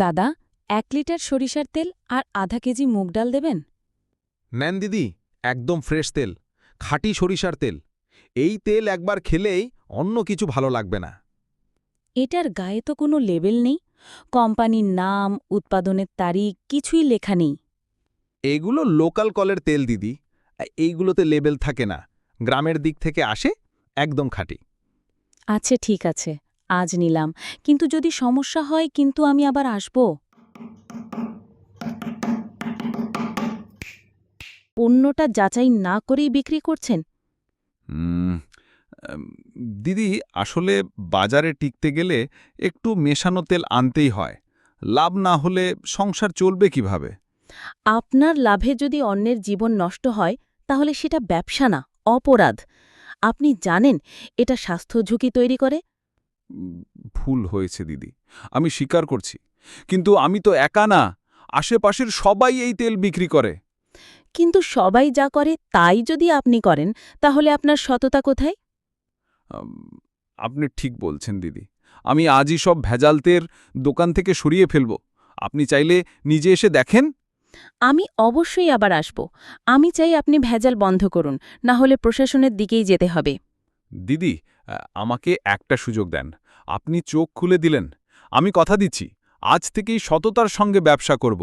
দাদা, 1 লিটার সরিষার তেল আর আধা কেজি মুগ ডাল দেবেন? নেন দিদি, একদম ফ্রেশ তেল, খাঁটি সরিষার তেল। এই তেল একবার খেলেই অন্য কিছু ভালো লাগবে না। এটার গায়ে তো কোনো লেবেল নেই, কোম্পানির নাম, উৎপাদনের তারিখ কিছুই লেখা নেই। এগুলো লোকাল কলের তেল দিদি, এইগুলোতে লেবেল থাকে না। গ্রামের দিক থেকে আসে, একদম খাঁটি। আচ্ছা ঠিক আছে, আজ নিলাম, কিন্তু যদি সমস্যা হয় কিন্তু আমি আবার আসব। পণ্যটা যাচাই না করেই বিক্রি করছেন? উম, আম, দিদি, আসলে বাজারে টিকতে গেলে একটু মেশানো তেল আনতেই হয়। লাভ না হলে সংসার চলবে কিভাবে? আপনার লাভে যদি অন্যের জীবন নষ্ট হয় তাহলে সেটা ব্যবসা না, অপরাধ। আপনি জানেন এটা স্বাস্থ্য ঝুঁকি তৈরি করে। উম, ভুল হয়েছে দিদি, আমি স্বীকার করছি। কিন্তু আমি তো একা না, আশেপাশের সবাই এই তেল বিক্রি করে। কিন্তু সবাই যা করে তাই যদি আপনি করেন, তাহলে আপনার সততা কোথায়? আম, আপনি ঠিক বলছেন দিদি। আমি আজই সব ভেজাল তেল দোকান থেকে সরিয়ে ফেলব। আপনি চাইলে নিজে এসে দেখেন। আমি অবশ্যই আবার আসব। আমি চাই আপনি ভেজাল বন্ধ করুন, না হলে প্রশাসনের দিকেই যেতে হবে। দিদি, আমাকে একটা সুযোগ দেন। আপনি চোখ খুলে দিলেন। আমি কথা দিচ্ছি, আজ থেকেই সততার সঙ্গে ব্যবসা করব।